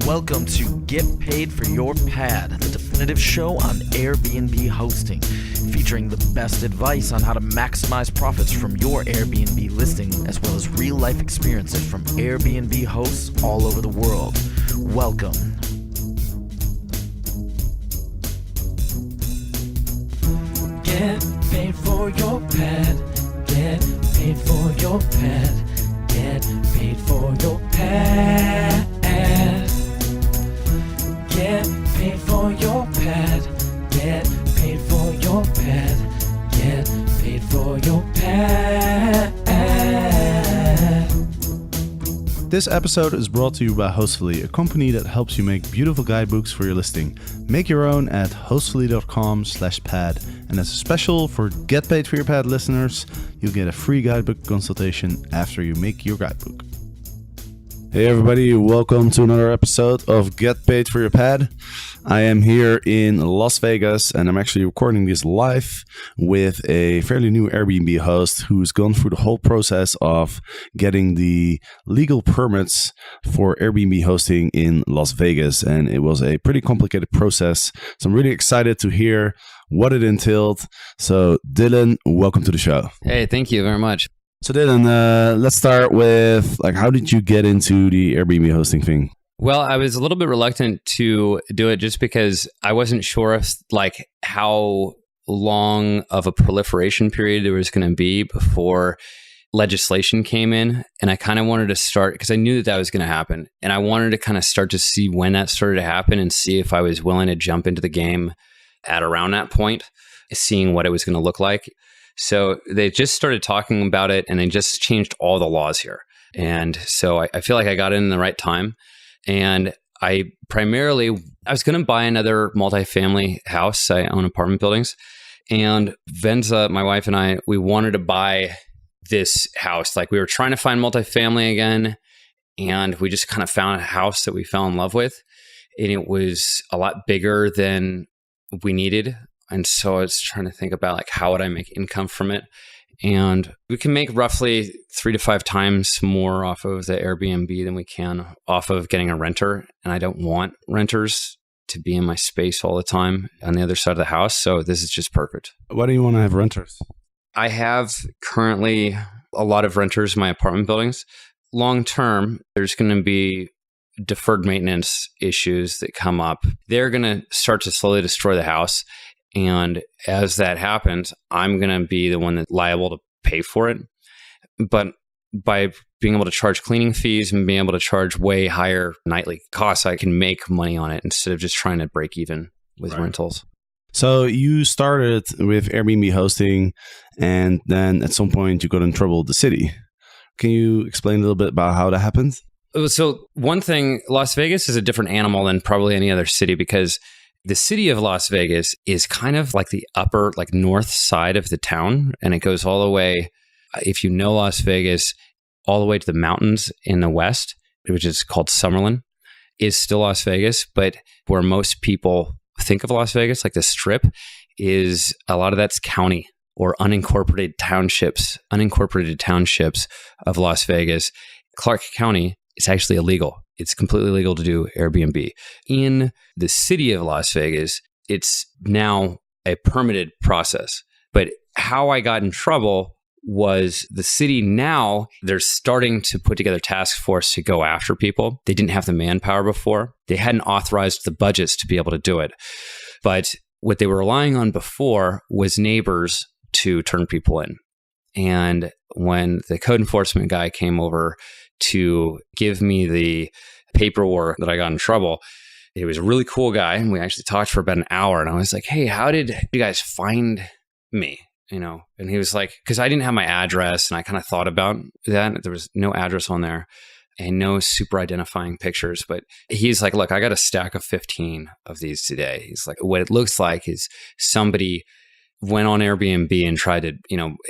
Welcome to Get Paid for Your Pad, the definitive show on Airbnb hosting, featuring the best advice on how to maximize profits from your Airbnb listing, as well as real-life experiences from Airbnb hosts all over the world. Welcome. Get paid for your pad. Get paid for your pad. Get paid for your pad. Get paid for your pad. Get paid for your pad. Get paid for your pad. This episode is brought to you by Hostfully, a company that helps you make beautiful guidebooks for your listing. Make your own at hostfully.com/pad. And as a special for Get Paid for Your Pad listeners, you'll get a free guidebook consultation after you make your guidebook. Hey everybody, welcome to another episode of Get Paid for Your Pad. I am here in Las Vegas and I'm actually recording this live with a fairly new Airbnb host who's gone through the whole process of getting the legal permits for Airbnb hosting in Las Vegas. And it was a pretty complicated process. So I'm really excited to hear what it entailed. So Dillon, welcome to the show. Hey, thank you very much. So Dillon, let's start with how did you get into the Airbnb hosting thing? Well, I was a little bit reluctant to do it just because I wasn't sure if how long of a proliferation period there was going to be before legislation came in. And I kind of wanted to start because I knew that was going to happen. And I wanted to kind of start to see when that started to happen and see if I was willing to jump into the game at around that point, seeing what it was going to look like. So they just started talking about it and they just changed all the laws here. And so I feel like I got in the right time. And I was going to buy another multifamily house. I own apartment buildings. And Venza, my wife, and I, we wanted to buy this house. We were trying to find multifamily again. And we just kind of found a house that we fell in love with. And it was a lot bigger than we needed. And so I was trying to think about how would I make income from it? And we can make roughly 3 to 5 times more off of the Airbnb than we can off of getting a renter. And I don't want renters to be in my space all the time on the other side of the house. So this is just perfect. Why do you want to have renters? I have currently a lot of renters in my apartment buildings. Long term, there's going to be deferred maintenance issues that come up. They're going to start to slowly destroy the house. And as that happens, I'm going to be the one that's liable to pay for it. But by being able to charge cleaning fees and being able to charge way higher nightly costs, I can make money on it instead of just trying to break even with rentals. So you started with Airbnb hosting and then at some point you got in trouble with the city. Can you explain a little bit about how that happened? So one thing, Las Vegas is a different animal than probably any other city because the city of Las Vegas is kind of the upper, north side of the town. And it goes all the way, if you know Las Vegas, all the way to the mountains in the west, which is called Summerlin, is still Las Vegas. But where most people think of Las Vegas, the Strip, is a lot of that's county or unincorporated townships of Las Vegas. Clark County is actually illegal. It's completely legal to do Airbnb. In the city of Las Vegas, it's now a permitted process. But how I got in trouble was the city now, they're starting to put together task force to go after people. They didn't have the manpower before. They hadn't authorized the budgets to be able to do it. But what they were relying on before was neighbors to turn people in. And when the code enforcement guy came over to give me the paperwork that I got in trouble, he was a really cool guy. And we actually talked for about an hour. And I was like, hey, how did you guys find me? And he was like, because I didn't have my address. And I kind of thought about that. There was no address on there and no super identifying pictures. But he's like, look, I got a stack of 15 of these today. He's like, what it looks like is somebody went on Airbnb and tried to,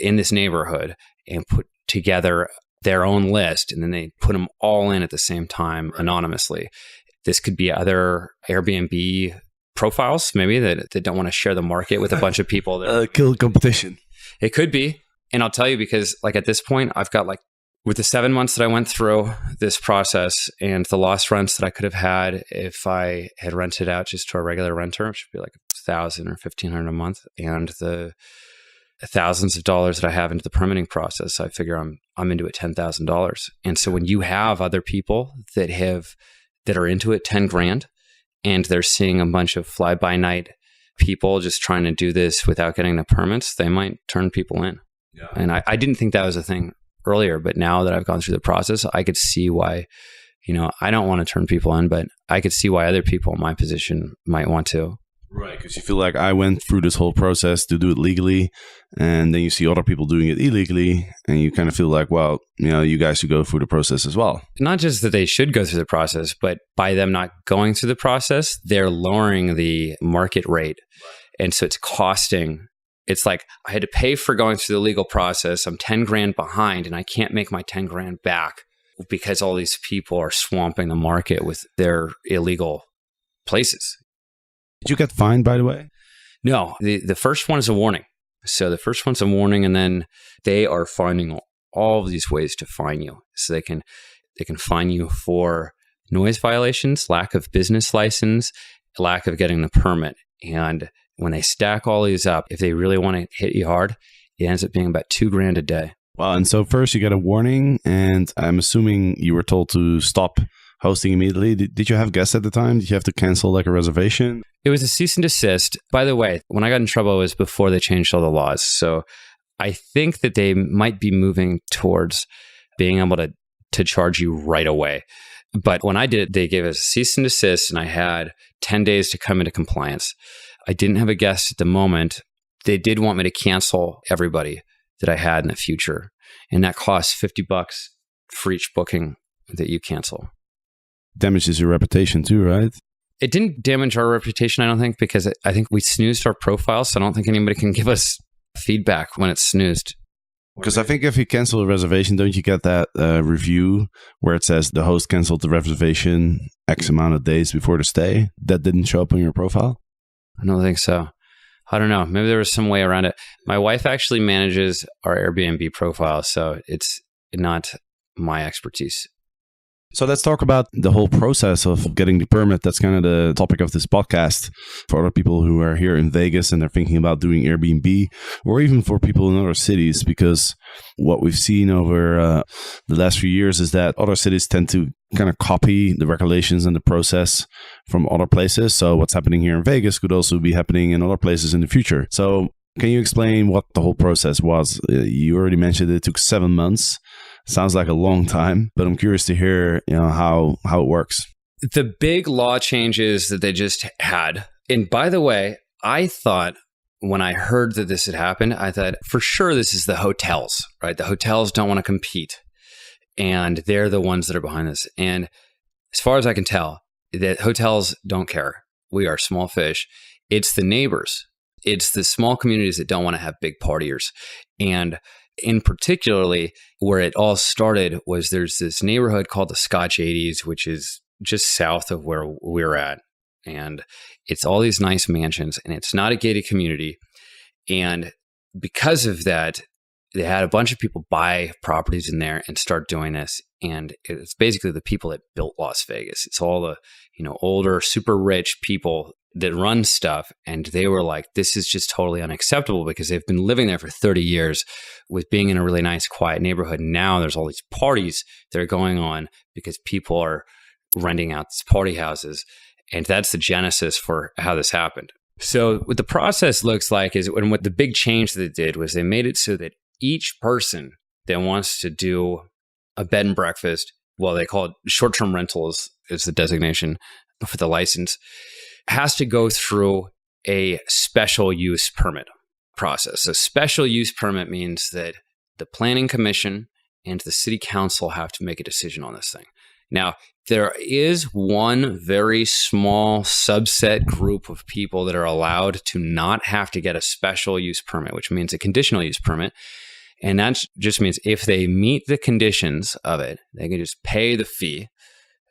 in this neighborhood and put together their own list, and then they put them all in at the same time anonymously. This could be other Airbnb profiles, maybe that don't want to share the market with a bunch of people. Kill competition. It could be. And I'll tell you because at this point, I've got With the 7 months that I went through this process and the lost rents that I could have had if I had rented out just to a regular renter, which would be like $1,000 or $1,500 a month, and the thousands of dollars that I have into the permitting process, I figure I'm into it $10,000. And so when you have other people that are into it 10 grand, and they're seeing a bunch of fly by night people just trying to do this without getting the permits, they might turn people in. Yeah. And I didn't think that was a thing earlier, but now that I've gone through the process, I could see why, I don't want to turn people in, but I could see why other people in my position might want to. Right, because you feel like I went through this whole process to do it legally, and then you see other people doing it illegally, and you kind of feel like, well, you guys should go through the process as well. Not just that they should go through the process, but by them not going through the process, they're lowering the market rate. And so it's costing. It's like I had to pay for going through the legal process. I'm 10 grand behind, and I can't make my 10 grand back because all these people are swamping the market with their illegal places. Did you get fined, by the way? No, the first one is a warning. So the first one's a warning, and then they are finding all of these ways to fine you. So they can fine you for noise violations, lack of business license, lack of getting the permit. And when they stack all these up, if they really want to hit you hard, it ends up being about $2 grand a day. Wow. And so first you get a warning, and I'm assuming you were told to stop hosting immediately. Did you have guests at the time? Did you have to cancel like a reservation? It was a cease and desist. By the way, when I got in trouble, it was before they changed all the laws. So I think that they might be moving towards being able to charge you right away. But when I did it, they gave us a cease and desist, and I had 10 days to come into compliance. I didn't have a guest at the moment. They did want me to cancel everybody that I had in the future. And that costs $50 for each booking that you cancel. Damages your reputation too, right? It didn't damage our reputation, I don't think, because I think we snoozed our profile. So I don't think anybody can give us feedback when it's snoozed. Because I think if you cancel a reservation, don't you get that review where it says the host canceled the reservation X amount of days before the stay? That didn't show up on your profile? I don't think so. I don't know. Maybe there was some way around it. My wife actually manages our Airbnb profile, so it's not my expertise. So let's talk about the whole process of getting the permit. That's kind of the topic of this podcast for other people who are here in Vegas and they're thinking about doing Airbnb, or even for people in other cities, because what we've seen over the last few years is that other cities tend to kind of copy the regulations and the process from other places. So what's happening here in Vegas could also be happening in other places in the future. So can you explain what the whole process was? You already mentioned it took 7 months. Sounds like a long time, but I'm curious to hear, how it works. The big law changes that they just had. And by the way, I thought when I heard that this had happened, I thought for sure this is the hotels, right? The hotels don't want to compete, and they're the ones that are behind this. And as far as I can tell, the hotels don't care. We are small fish. It's the neighbors. It's the small communities that don't want to have big partiers. And in particularly, where it all started was there's this neighborhood called the Scotch 80s, which is just south of where we're at. And it's all these nice mansions, and it's not a gated community. And because of that, they had a bunch of people buy properties in there and start doing this. And it's basically the people that built Las Vegas. It's all the, older, super rich people that run stuff. And they were like, this is just totally unacceptable because they've been living there for 30 years with being in a really nice, quiet neighborhood. Now there's all these parties that are going on because people are renting out these party houses. And that's the genesis for how this happened. So what the process looks like is, and what the big change that they did was they made it so that each person that wants to do a bed and breakfast, well, they call it short-term rentals is the designation for the license, has to go through a special use permit process. A special use permit means that the planning commission and the city council have to make a decision on this thing. Now, there is one very small subset group of people that are allowed to not have to get a special use permit, which means a conditional use permit. And that just means if they meet the conditions of it, they can just pay the fee,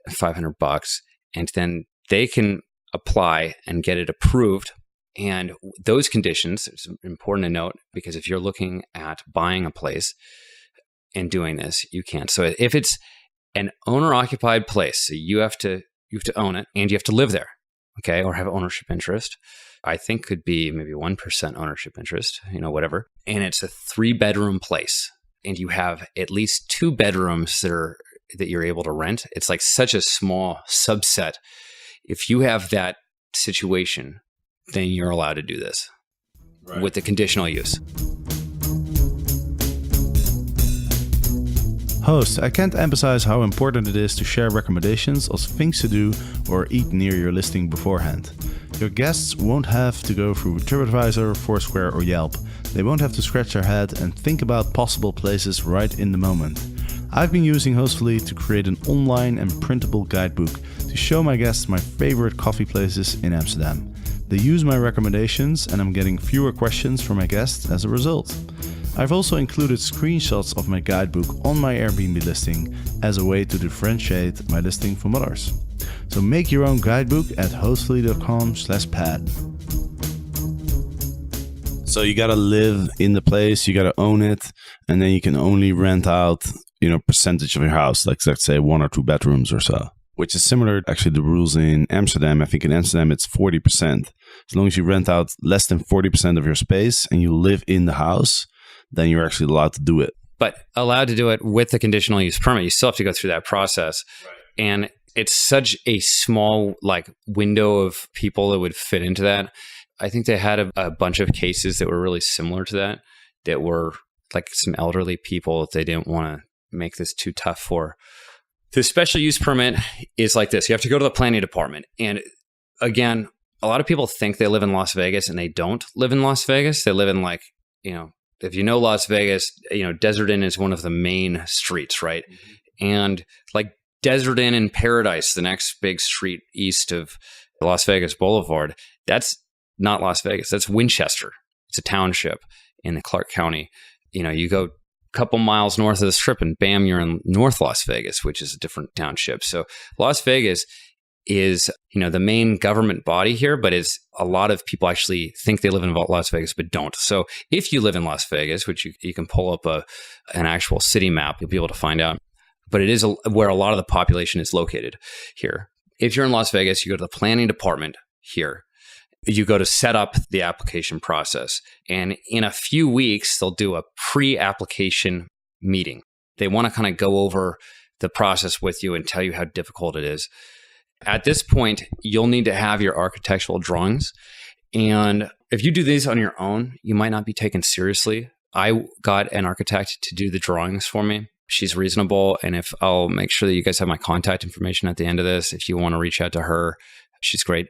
$500, and then they can apply and get it approved. And those conditions, it's important to note, because if you're looking at buying a place, in doing this, you can. So if it's an owner-occupied place, so you have to own it and you have to live there, okay, or have ownership interest. I think could be maybe 1% ownership interest, whatever. And it's a 3-bedroom place, and you have at least 2 bedrooms that you're able to rent. It's like such a small subset. If you have that situation, then you're allowed to do this with the conditional use. Host, I can't emphasize how important it is to share recommendations of things to do or eat near your listing beforehand. Your guests won't have to go through TripAdvisor, Foursquare, or Yelp. They won't have to scratch their head and think about possible places right in the moment. I've been using Hostfully to create an online and printable guidebook to show my guests my favorite coffee places in Amsterdam. They use my recommendations and I'm getting fewer questions from my guests as a result. I've also included screenshots of my guidebook on my Airbnb listing as a way to differentiate my listing from others. So make your own guidebook at hostfully.com/pad. So you gotta live in the place, you gotta own it, and then you can only rent out, percentage of your house, like let's say 1 or 2 bedrooms or so. Which is similar, actually, the rules in Amsterdam. I think in Amsterdam it's 40%. As long as you rent out less than 40% of your space and you live in the house, then you're actually allowed to do it. But allowed to do it with the conditional use permit. You still have to go through that process. Right. And it's such a small window of people that would fit into that. I think they had a bunch of cases that were really similar to that were like some elderly people that they didn't want to make this too tough for. The special use permit is like this. You have to go to the planning department. And again, a lot of people think they live in Las Vegas and they don't live in Las Vegas. They live in if you know Las Vegas, Desert Inn is one of the main streets, right? Mm-hmm. And like Desert Inn in Paradise, the next big street east of Las Vegas Boulevard, that's not Las Vegas. That's Winchester. It's a township in the Clark County. You go a couple miles north of the Strip and bam, you're in North Las Vegas, which is a different township. So Las Vegas is, the main government body here, but it's a lot of people actually think they live in Las Vegas, but don't. So if you live in Las Vegas, which you can pull up an actual city map, you'll be able to find out. But it is where a lot of the population is located here. If you're in Las Vegas, you go to the planning department here. You go to set up the application process. And in a few weeks, they'll do a pre-application meeting. They want to kind of go over the process with you and tell you how difficult it is. At this point, you'll need to have your architectural drawings. And if you do these on your own, you might not be taken seriously. I got an architect to do the drawings for me. She's reasonable. And I'll make sure that you guys have my contact information at the end of this. If you want to reach out to her, she's great.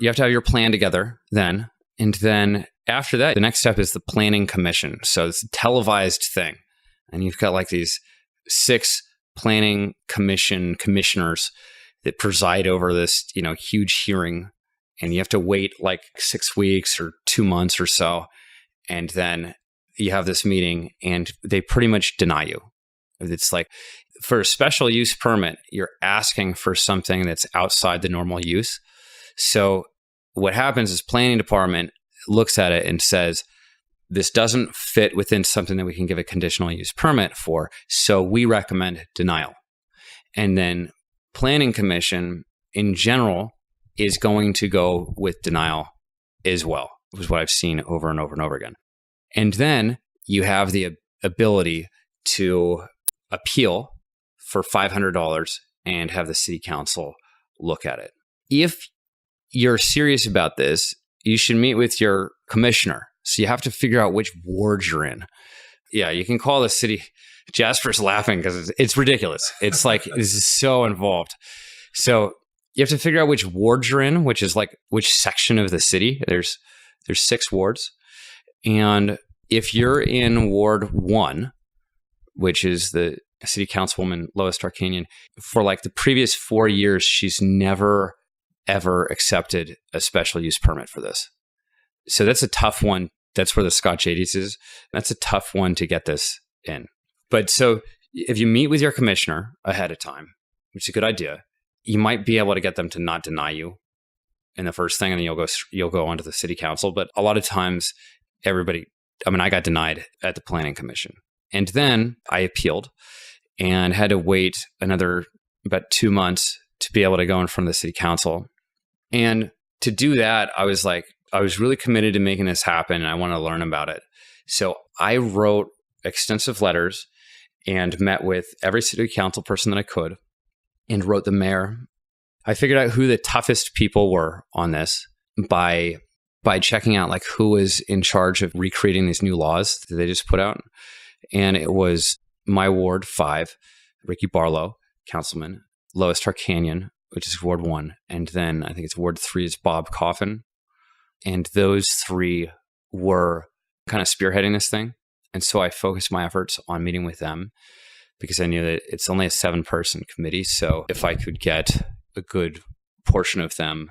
You have to have your plan together then. And then after that, the next step is the planning commission. So it's a televised thing. And you've got these 6 planning commissioners that preside over this, huge hearing, and you have to wait 6 weeks or 2 months or so. And then you have this meeting and they pretty much deny you. It's for a special use permit, you're asking for something that's outside the normal use. So what happens is planning department looks at it and says, this doesn't fit within something that we can give a conditional use permit for. So we recommend denial. And then Planning Commission in general is going to go with denial as well, which is what I've seen over and over and over again. And then you have the ability to appeal for $500 and have the city council look at it. If you're serious about this, you should meet with your commissioner. So you have to figure out which ward you're in. Yeah, you can call the city. Jasper's laughing because it's ridiculous. It's this is so involved. So you have to figure out which ward you're in, which is which section of the city. There's 6 wards. And if you're in Ward 1, which is the city councilwoman, Lois Tarkanian, for the previous 4 years, she's never, ever accepted a special use permit for this. So that's a tough one. That's where the Scotch 80s is. That's a tough one to get this in. But so if you meet with your commissioner ahead of time, which is a good idea, you might be able to get them to not deny you in the first thing, and then you'll go on to the city council. But a lot of times, I got denied at the planning commission. And then I appealed and had to wait another about 2 months to be able to go in front of the city council. And to do that, I was really committed to making this happen, and I want to learn about it. So I wrote extensive letters and met with every city council person that I could and wrote the mayor. I figured out who the toughest people were on this by checking out like who was in charge of recreating these new laws that they just put out. And it was my Ward 5, Ricky Barlow, councilman, Lois Tarkanian, which is Ward 1, and then I think it's Ward 3 is Bob Coffin. And those three were kind of spearheading this thing. And so I focused my efforts on meeting with them because I knew that it's only a 7-person committee. So if I could get a good portion of them,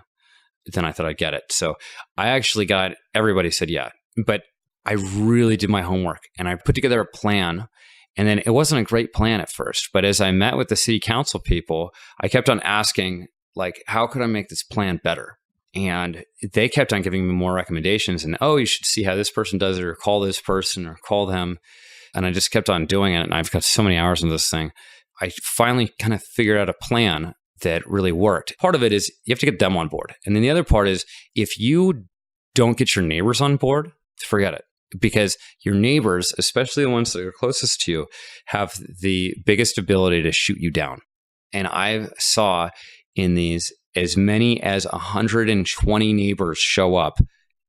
then I thought I'd get it. So I actually got, everybody said yeah, but I really did my homework and I put together a plan. And then it wasn't a great plan at first, but as I met with the city council people, I kept on asking, like, how could I make this plan better? And they kept on giving me more recommendations and, oh, you should see how this person does it or call this person or call them. And I just kept on doing it. And I've got so many hours in this thing. I finally kind of figured out a plan that really worked. Part of it is you have to get them on board. And then the other part is if you don't get your neighbors on board, forget it. Because your neighbors, especially the ones that are closest to you, have the biggest ability to shoot you down. And I saw in these as many as 120 neighbors show up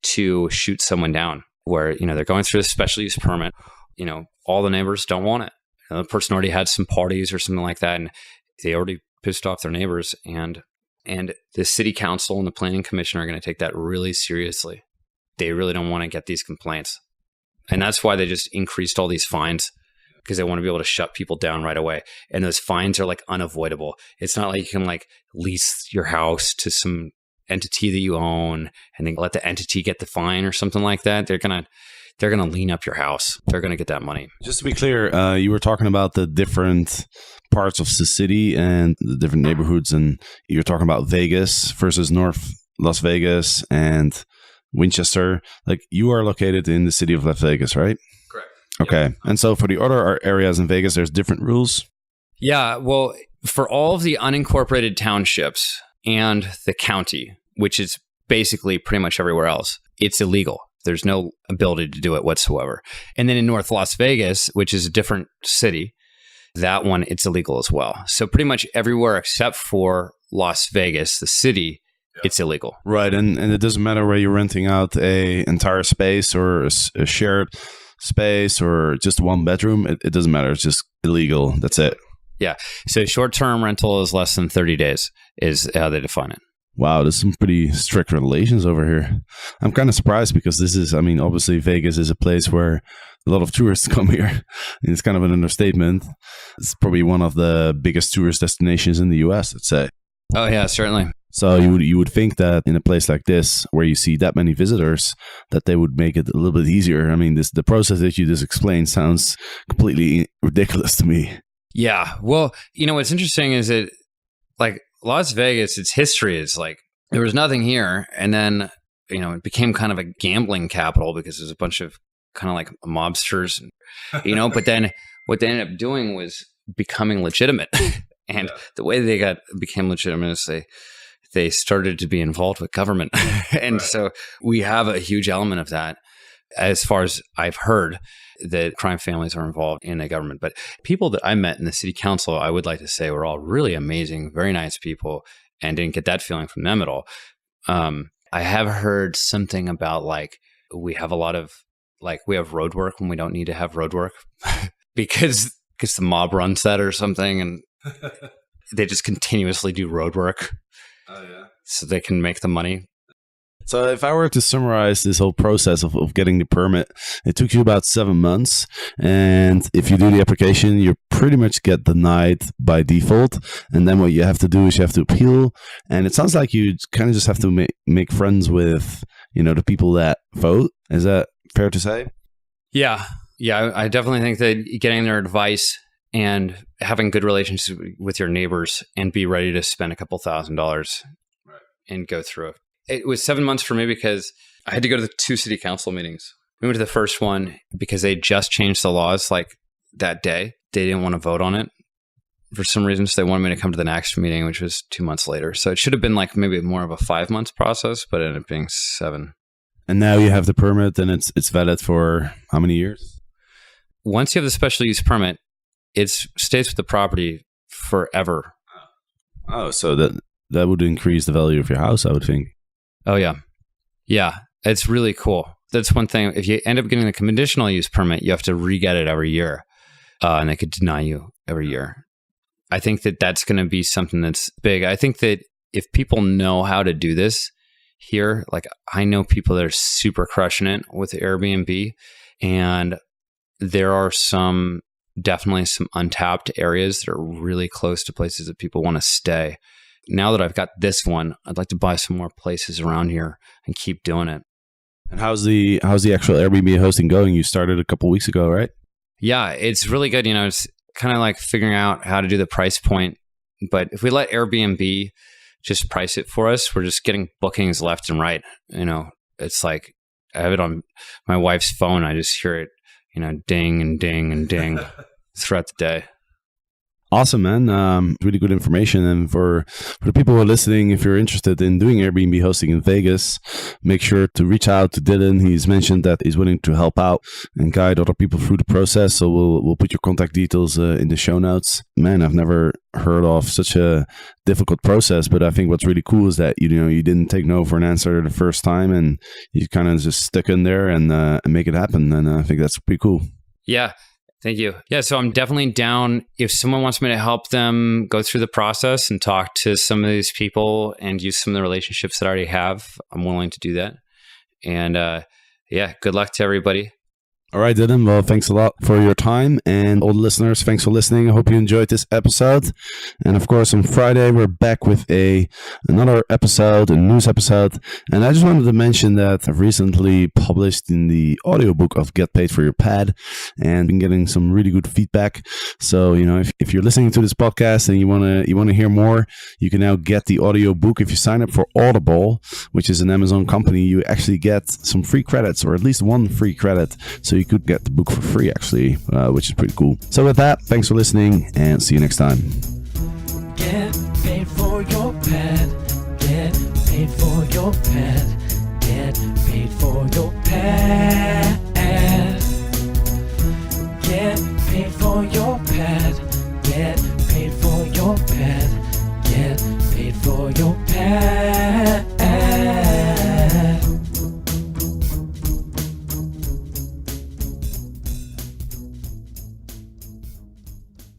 to shoot someone down where, you know, they're going through a special use permit. You know, all the neighbors don't want it. You know, the person already had some parties or something like that, and they already pissed off their neighbors. And the city council and the planning commission are going to take that really seriously. They really don't want to get these complaints. And that's why they just increased all these fines, because they want to be able to shut people down right away. And those fines are like unavoidable. It's not like you can like lease your house to some entity that you own and then let the entity get the fine or something like that. They're going to lean up your house. They're going to get that money. Just to be clear, you were talking about the different parts of the city and the different neighborhoods, and you're talking about Vegas versus North Las Vegas and Winchester. Like, you are located in the city of Las Vegas, right? Correct. Okay. Yep. And so for the other areas in Vegas, there's different rules? Yeah. Well, for all of the unincorporated townships and the county, which is basically pretty much everywhere else, it's illegal. There's no ability to do it whatsoever. And then in North Las Vegas, which is a different city, that one, it's illegal as well. So pretty much everywhere except for Las Vegas, the city, it's illegal. Right. And it doesn't matter where you're renting out a entire space or a shared space or just one bedroom. It doesn't matter. It's just illegal. That's it. Yeah. So short-term rental is less than 30 days is how they define it. Wow, there's some pretty strict regulations over here. I'm kind of surprised because this is, I mean, obviously Vegas is a place where a lot of tourists come here. It's kind of an understatement. It's probably one of the biggest tourist destinations in the US, I'd say. Oh, yeah, certainly. So you would think that in a place like this, where you see that many visitors, that they would make it a little bit easier. I mean, the process that you just explained sounds completely ridiculous to me. Yeah. Well, you know, what's interesting is that, like, Las Vegas, its history is like, there was nothing here. And then, you know, it became kind of a gambling capital because there's a bunch of kind of like mobsters, you know, but then what they ended up doing was becoming legitimate. And the way they became legitimate is they started to be involved with government. And so we have a huge element of that. As far as I've heard, that crime families are involved in the government. But people that I met in the city council, I would like to say, were all really amazing, very nice people, and didn't get that feeling from them at all. I have heard something about, like, we have road work when we don't need to have road work because the mob runs that or something, and they just continuously do road work. Oh, yeah. So they can make the money. So if I were to summarize this whole process of getting the permit, it took you about 7 months. And if you do the application, you pretty much get denied by default. And then what you have to do is you have to appeal. And it sounds like you kind of just have to make friends with, you know, the people that vote. Is that fair to say? Yeah. Yeah, I definitely think that getting their advice and having good relationships with your neighbors and be ready to spend a couple $1,000s and go through it. It was 7 months for me because I had to go to the 2 city council meetings. We went to the first one because they just changed the laws like that day. They didn't want to vote on it for some reason, so they wanted me to come to the next meeting, which was 2 months later. So it should have been like maybe more of a 5 months process, but it ended up being 7. And now you have the permit, and it's valid for how many years? Once you have the special use permit, it stays with the property forever. Oh, so that would increase the value of your house, I would think. Oh, yeah. Yeah, it's really cool. That's one thing. If you end up getting the conditional use permit, you have to re-get it every year, and they could deny you every year. I think that that's going to be something that's big. I think that if people know how to do this here, like I know people that are super crushing it with Airbnb, and there are definitely some untapped areas that are really close to places that people want to stay. Now that I've got this one, I'd like to buy some more places around here and keep doing it. And how's the actual Airbnb hosting going? You started a couple weeks ago, right? Yeah, it's really good. It's kind of like figuring out how to do the price point. But if we let Airbnb just price it for us, we're just getting bookings left and right. It's like I have it on my wife's phone. I just hear it, ding and ding and ding throughout the day. Awesome, man. Really good information. And for the people who are listening, if you're interested in doing Airbnb hosting in Vegas, make sure to reach out to Dillon. He's mentioned that he's willing to help out and guide other people through the process. So we'll put your contact details in the show notes. Man, I've never heard of such a difficult process, but I think what's really cool is that you didn't take no for an answer the first time, and you kind of just stuck in there and make it happen. And I think that's pretty cool. Yeah. Thank you. Yeah, so I'm definitely down. If someone wants me to help them go through the process and talk to some of these people and use some of the relationships that I already have, I'm willing to do that. And good luck to everybody. All right, Dillon. Well, thanks a lot for your time. And all the listeners, thanks for listening. I hope you enjoyed this episode. And of course, on Friday, we're back with another episode, a news episode. And I just wanted to mention that I've recently published in the audiobook of Get Paid for Your Pad and been getting some really good feedback. So, if you're listening to this podcast and you want to hear more, you can now get the audiobook. If you sign up for Audible, which is an Amazon company, you actually get some free credits, or at least one free credit. So you could get the book for free, actually, which is pretty cool. So with that, thanks for listening, and see you next time. Get paid for your pad. Get paid for your pad. Get paid for your pad. Get paid for your pad.